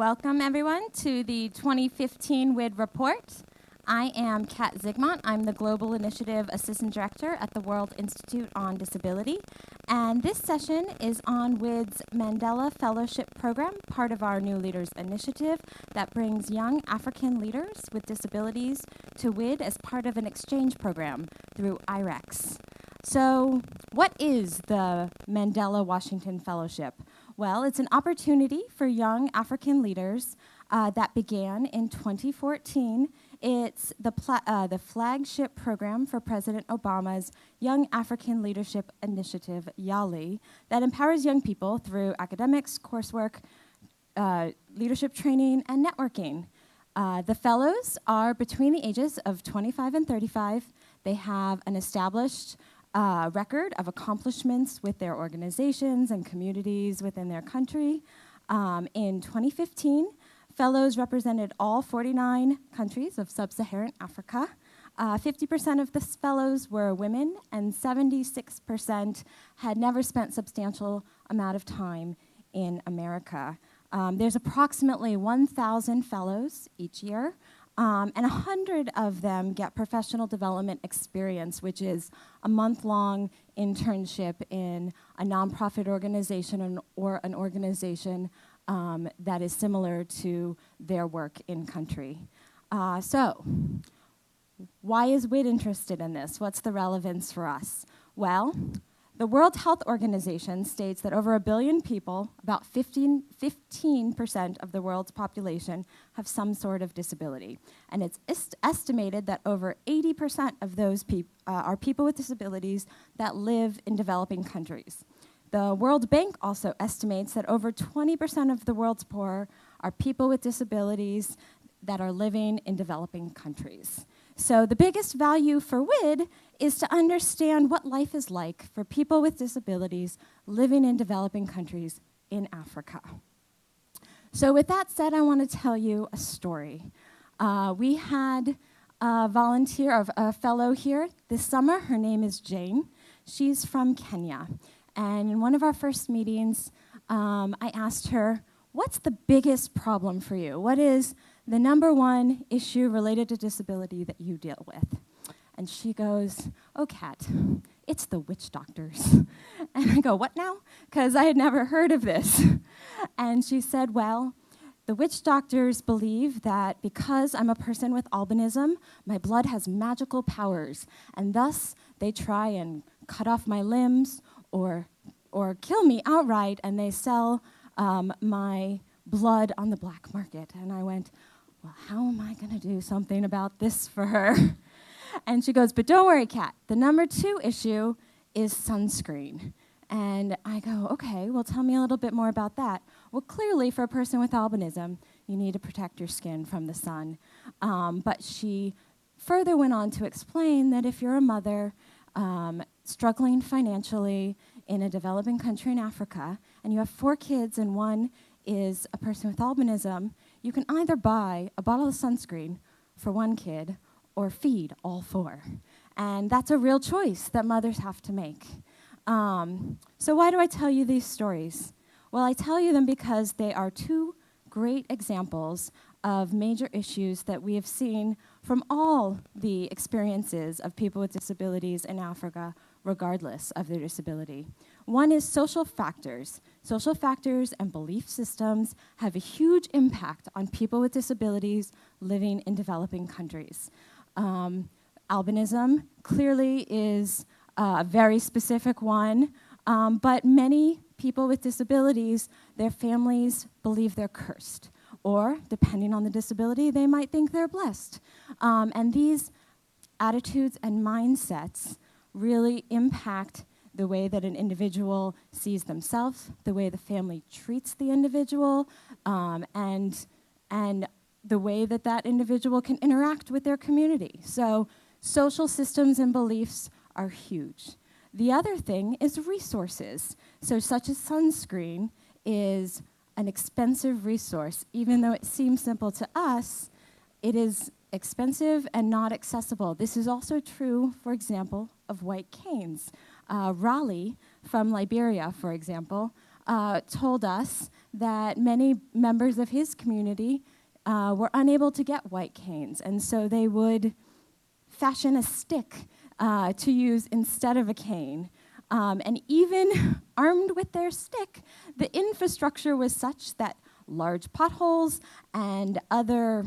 Welcome, everyone, to the 2015 WID Report. I am Kat Zigmont. I'm the Global Initiative Assistant Director at the World Institute on Disability. And this session is on WID's Mandela Fellowship Program, part of our New Leaders Initiative that brings young African leaders with disabilities to WID as part of an exchange program through IREX. So, what is the Mandela Washington Fellowship? Well, it's an opportunity for young African leaders that began in 2014. It's the flagship program for President Obama's Young African Leadership Initiative, YALI, that empowers young people through academics, coursework, leadership training, and networking. The fellows are between the ages of 25 and 35. They have an established record of accomplishments with their organizations and communities within their country. In 2015, fellows represented all 49 countries of sub-Saharan Africa. 50% of the fellows were women, and 76% had never spent substantial amount of time in America. There's approximately 1,000 fellows each year. And 100 of them get professional development experience, which is a month-long internship in a nonprofit organization or an organization that is similar to their work in country. So, why is WID interested in this? What's the relevance for us? Well, the World Health Organization states that over 1 billion people, about 15% of the world's population, have some sort of disability. And it's estimated that over 80% of those are people with disabilities that live in developing countries. The World Bank also estimates that over 20% of the world's poor are people with disabilities that are living in developing countries. So the biggest value for WID is to understand what life is like for people with disabilities living in developing countries in Africa. So with that said, I want to tell you a story. We had a volunteer, a fellow here this summer. Her name is Jane. She's from Kenya. And in one of our first meetings, I asked her, what's the biggest problem for you? What is the #1 issue related to disability that you deal with? And she goes, oh, Kat, it's the witch doctors. And I go, what now? Because I had never heard of this. And she said, well, the witch doctors believe that because I'm a person with albinism, my blood has magical powers, and thus they try and cut off my limbs or kill me outright, and they sell my blood on the black market. And I went, well, how am I going to do something about this for her? And she goes, but don't worry, Kat. The #2 issue is sunscreen. And I go, okay, well, tell me a little bit more about that. Well, clearly, for a person with albinism, you need to protect your skin from the sun. But she further went on to explain that if you're a mother struggling financially in a developing country in Africa, and you have 4 kids and one is a person with albinism, you can either buy a bottle of sunscreen for 1 kid or feed all 4. And that's a real choice that mothers have to make. So why do I tell you these stories? Well, I tell you them because they are 2 great examples of major issues that we have seen from all the experiences of people with disabilities in Africa, regardless of their disability. One is social factors. Social factors and belief systems have a huge impact on people with disabilities living in developing countries. Albinism clearly is a very specific one, but many people with disabilities, their families believe they're cursed, or depending on the disability, they might think they're blessed. And these attitudes and mindsets really impact the way that an individual sees themselves, the way the family treats the individual, and the way that that individual can interact with their community. So social systems and beliefs are huge. The other thing is resources. So such as sunscreen is an expensive resource. Even though it seems simple to us, it is expensive and not accessible. This is also true, for example, of white canes. Raleigh from Liberia, for example, told us that many members of his community were unable to get white canes, and so they would fashion a stick to use instead of a cane. And even armed with their stick, the infrastructure was such that large potholes and other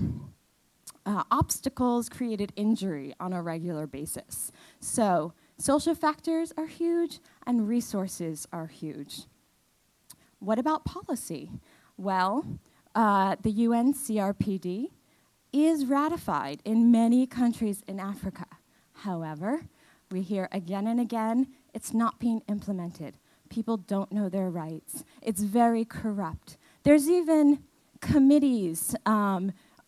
obstacles created injury on a regular basis. So social factors are huge and resources are huge. What about policy? Well, the UN CRPD is ratified in many countries in Africa. However, we hear again and again, it's not being implemented. People don't know their rights. It's very corrupt. There's even committees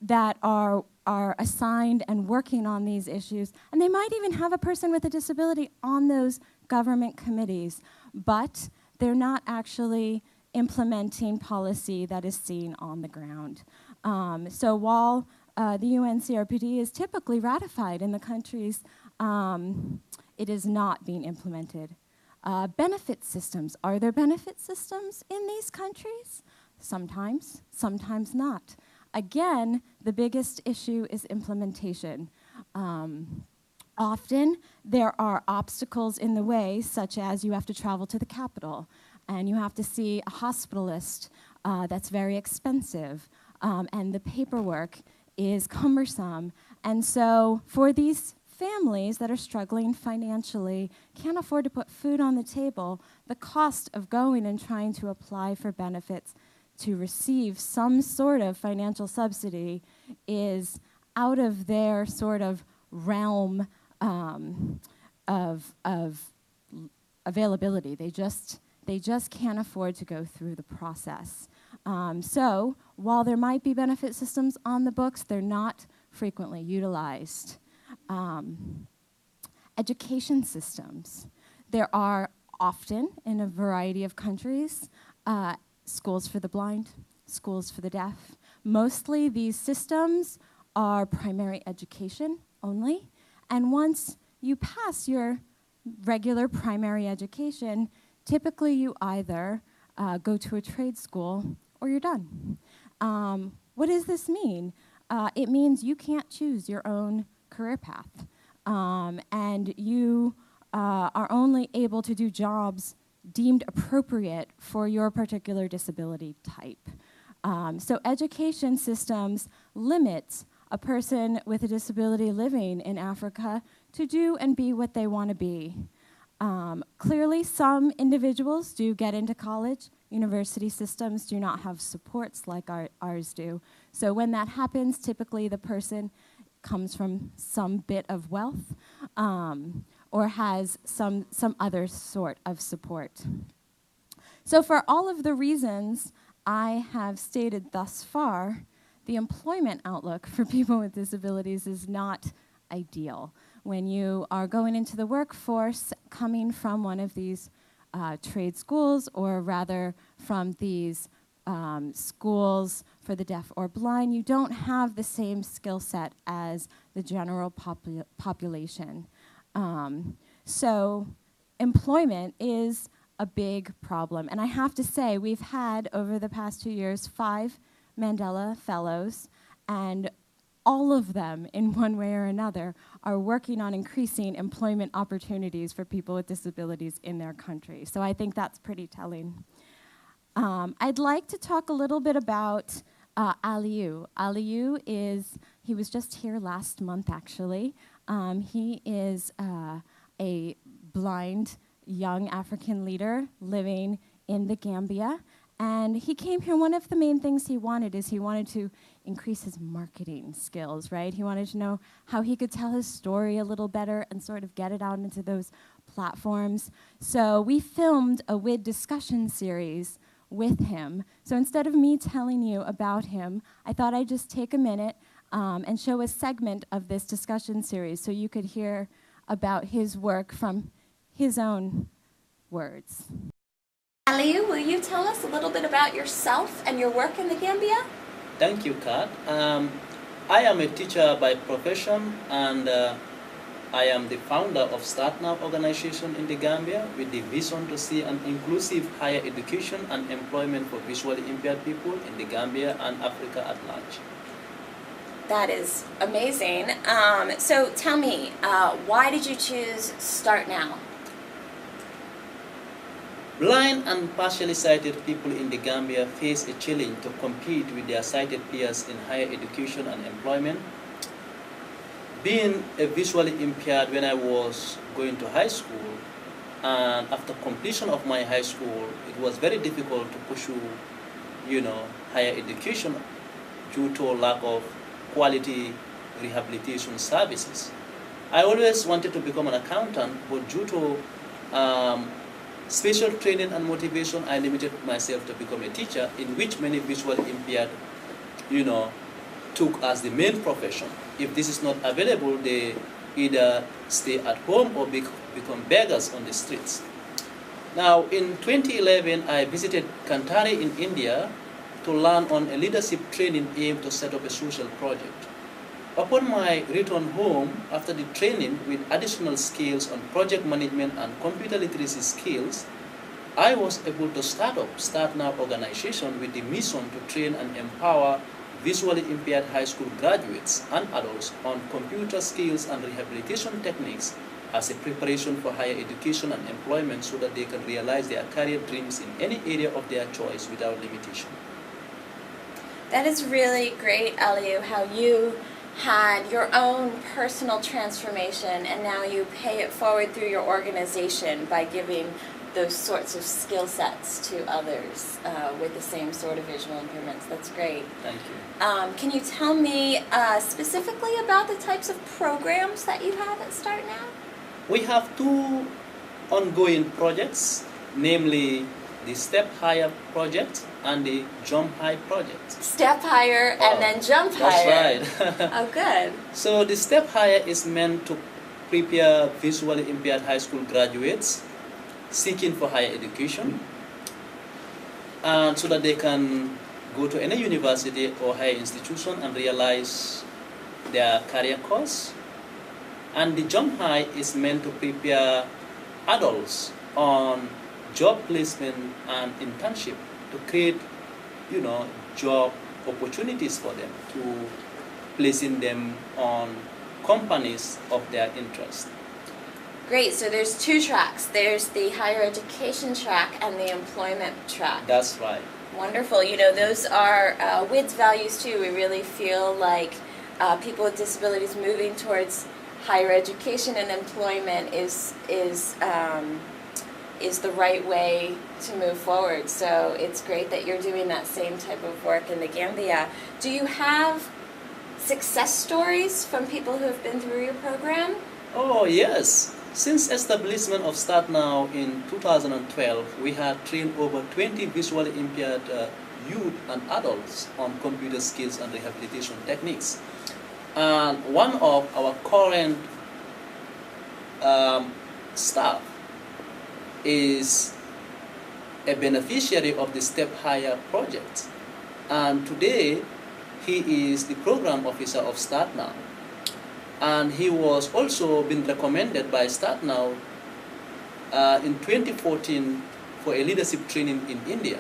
that are assigned and working on these issues, and they might even have a person with a disability on those government committees, but they're not actually implementing policy that is seen on the ground. So while the UN CRPD is typically ratified in the countries, it is not being implemented. Benefit systems. Are there benefit systems in these countries? Sometimes, sometimes not. Again, the biggest issue is implementation. Often, there are obstacles in the way, such as you have to travel to the capital, and you have to see a hospitalist that's very expensive, and the paperwork is cumbersome. And so for these families that are struggling financially, can't afford to put food on the table, the cost of going and trying to apply for benefits to receive some sort of financial subsidy is out of their sort of realm of availability. They just can't afford to go through the process. So while there might be benefit systems on the books, they're not frequently utilized. Education systems. There are often, in a variety of countries, schools for the blind, schools for the deaf. Mostly these systems are primary education only, and once you pass your regular primary education, typically you either go to a trade school or you're done. What does this mean? It means you can't choose your own career path, and you are only able to do jobs deemed appropriate for your particular disability type. So education systems limit a person with a disability living in Africa to do and be what they want to be. Clearly, some individuals do get into college. University systems do not have supports like ours do. So when that happens, typically the person comes from some bit of wealth or has some other sort of support. So for all of the reasons I have stated thus far, the employment outlook for people with disabilities is not ideal. When you are going into the workforce coming from one of these trade schools, or rather from these schools for the deaf or blind, you don't have the same skill set as the general population. So employment is a big problem. And I have to say, we've had, over the past 2 years, 5 Mandela Fellows, and all of them, in one way or another, are working on increasing employment opportunities for people with disabilities in their country. So I think that's pretty telling. I'd like to talk a little bit about Aliou. Aliou he was just here last month, actually. He is a blind young African leader living in the Gambia. And he came here, one of the main things he wanted to increase his marketing skills, right? He wanted to know how he could tell his story a little better and sort of get it out into those platforms. So we filmed a WID discussion series with him. So instead of me telling you about him, I thought I'd just take a minute and show a segment of this discussion series so you could hear about his work from his own words. Aliou, will you tell us a little bit about yourself and your work in the Gambia? Thank you, Kat. I am a teacher by profession, and I am the founder of Start Now organization in the Gambia with the vision to see an inclusive higher education and employment for visually impaired people in the Gambia and Africa at large. That is amazing. So tell me, why did you choose Start Now? Blind and partially sighted people in the Gambia face a challenge to compete with their sighted peers in higher education and employment. Being a visually impaired when I was going to high school, and after completion of my high school, it was very difficult to pursue, higher education due to lack of quality rehabilitation services. I always wanted to become an accountant, but due to special training and motivation, I limited myself to become a teacher, in which many visually impaired, took as the main profession. If this is not available, they either stay at home or become beggars on the streets. Now, in 2011, I visited Kantari in India to learn on a leadership training aimed to set up a social project. Upon my return home, after the training with additional skills on project management and computer literacy skills, I was able to start up Start Now organization with the mission to train and empower visually impaired high school graduates and adults on computer skills and rehabilitation techniques as a preparation for higher education and employment so that they can realize their career dreams in any area of their choice without limitation. That is really great, Aliu, how you had your own personal transformation and now you pay it forward through your organization by giving those sorts of skill sets to others with the same sort of visual impairments. That's great. Thank you. Can you tell me specifically about the types of programs that you have at Start Now? We have two ongoing projects, namely the Step Higher project and the Jump High project. Step Higher and then Jump Higher. That's right. Oh, good. So the Step Higher is meant to prepare visually impaired high school graduates seeking for higher education, and so that they can go to any university or higher institution and realize their career course. And the Jump High is meant to prepare adults on job placement and internship to create, job opportunities for them, to placing them on companies of their interest. Great, so there's two tracks. There's the higher education track and the employment track. That's right. Wonderful. Those are WID's values too. We really feel like people with disabilities moving towards higher education and employment is the right way to move forward. So it's great that you're doing that same type of work in the Gambia. Do you have success stories from people who have been through your program? Oh, yes. Since establishment of Start Now in 2012, we have trained over 20 visually impaired youth and adults on computer skills and rehabilitation techniques. And one of our current staff is a beneficiary of the Step Higher project. And today, he is the program officer of Start Now. And he was also been recommended by Start Now in 2014 for a leadership training in India.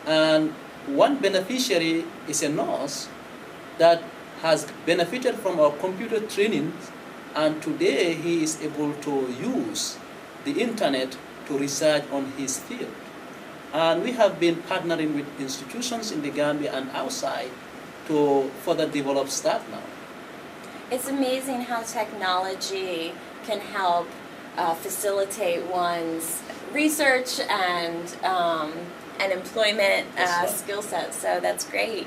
And one beneficiary is a nurse that has benefited from our computer training, and today he is able to use the internet to research on his field. And we have been partnering with institutions in the Gambia and outside to further develop Start Now. It's amazing how technology can help facilitate one's research and employment skill sets. So that's great.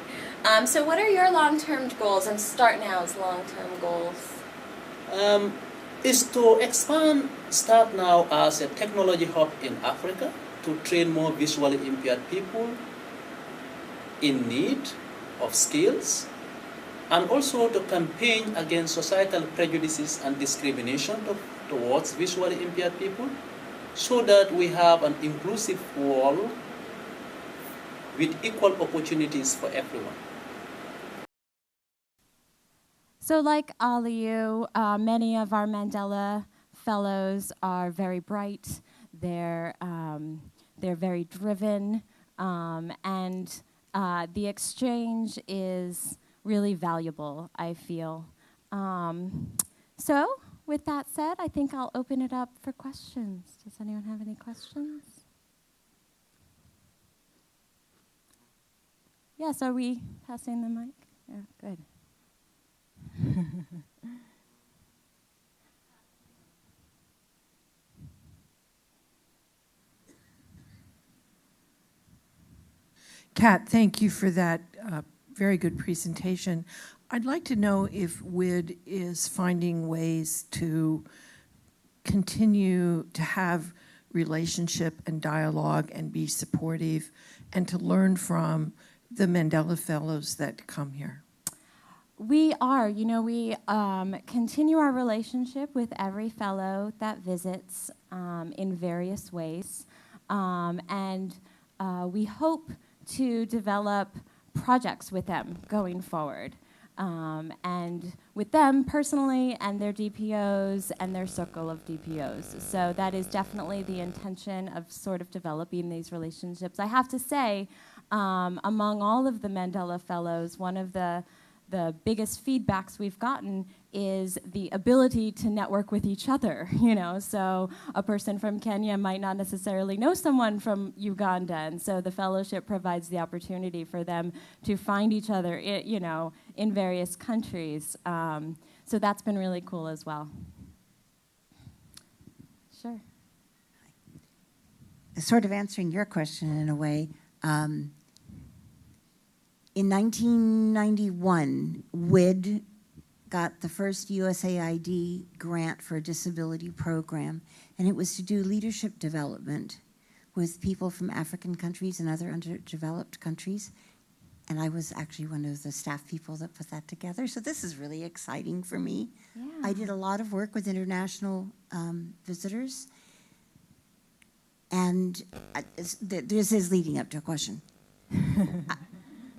So what are your long-term goals and Start Now's long-term goals? Is to expand Start Now as a technology hub in Africa to train more visually impaired people in need of skills, and also to campaign against societal prejudices and discrimination towards visually impaired people, so that we have an inclusive world with equal opportunities for everyone. So like Aliyu, many of our Mandela Fellows are very bright, they're very driven, and the exchange is really valuable, I feel. So with that said, I think I'll open it up for questions. Does anyone have any questions? Yes, are we passing the mic? Yeah, good. Kat, thank you for that very good presentation. I'd like to know if WID is finding ways to continue to have relationship and dialogue and be supportive and to learn from the Mandela Fellows that come here. We are, we continue our relationship with every fellow that visits in various ways. And we hope to develop projects with them going forward. And with them personally and their DPOs and their circle of DPOs. So that is definitely the intention of sort of developing these relationships. I have to say, among all of the Mandela Fellows, one of the biggest feedbacks we've gotten is the ability to network with each other, So a person from Kenya might not necessarily know someone from Uganda, and so the fellowship provides the opportunity for them to find each other, in various countries. So that's been really cool as well. Sure. Sort of answering your question in a way, in 1991, WID got the first USAID grant for a disability program, and it was to do leadership development with people from African countries and other underdeveloped countries. And I was actually one of the staff people that put that together, so this is really exciting for me. Yeah. I did a lot of work with international visitors, and this is leading up to a question.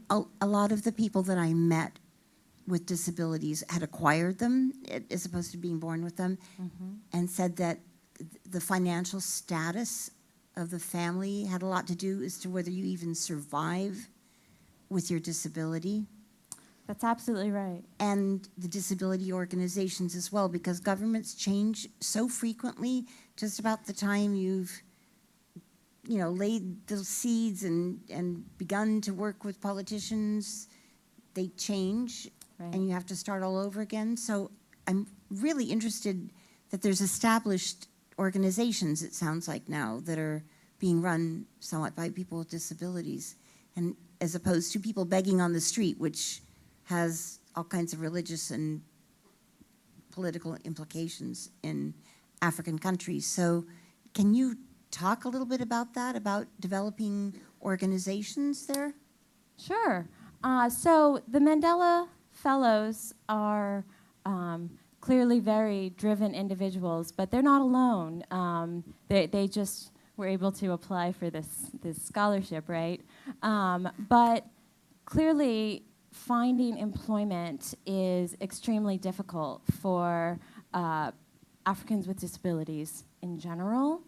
A lot of the people that I met with disabilities had acquired them as opposed to being born with them, and said that the financial status of the family had a lot to do as to whether you even survive with your disability. That's absolutely right. And the disability organizations as well, because governments change so frequently. Just about the time you've laid the seeds and begun to work with politicians, they change, Right. and you have to start all over again. So I'm really interested that there's established organizations, it sounds like now, that are being run somewhat by people with disabilities, and as opposed to people begging on the street, which has all kinds of religious and political implications in African countries. So can you talk a little bit about that, about developing organizations there? Sure. So the Mandela Fellows are clearly very driven individuals, but they're not alone. They just were able to apply for this scholarship, right? But clearly, finding employment is extremely difficult for Africans with disabilities in general.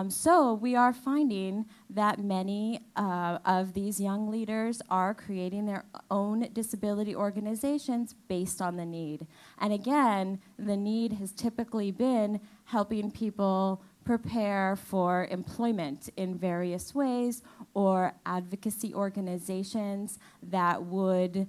So we are finding that many of these young leaders are creating their own disability organizations based on the need. And again, the need has typically been helping people prepare for employment in various ways, or advocacy organizations that would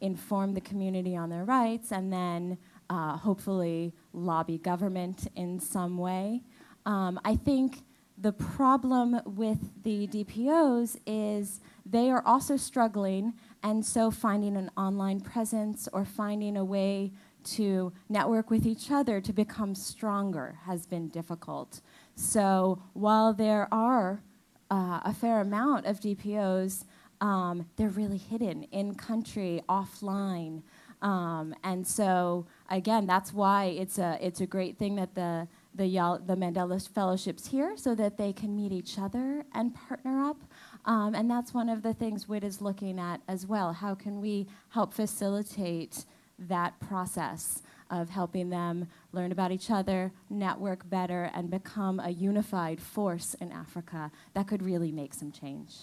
inform the community on their rights, and then hopefully lobby government in some way. I think the problem with the DPOs is they are also struggling, and so finding an online presence or finding a way to network with each other to become stronger has been difficult. So while there are a fair amount of DPOs, they're really hidden in country, offline. And so again, that's why it's a great thing that the Mandela Fellowship's here, so that they can meet each other and partner up. And that's one of the things WID is looking at as well. How can we help facilitate that process of helping them learn about each other, network better, and become a unified force in Africa that could really make some change.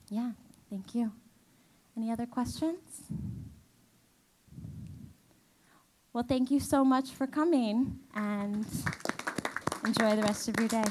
Yeah, thank you. Any other questions? Well, thank you so much for coming, and enjoy the rest of your day.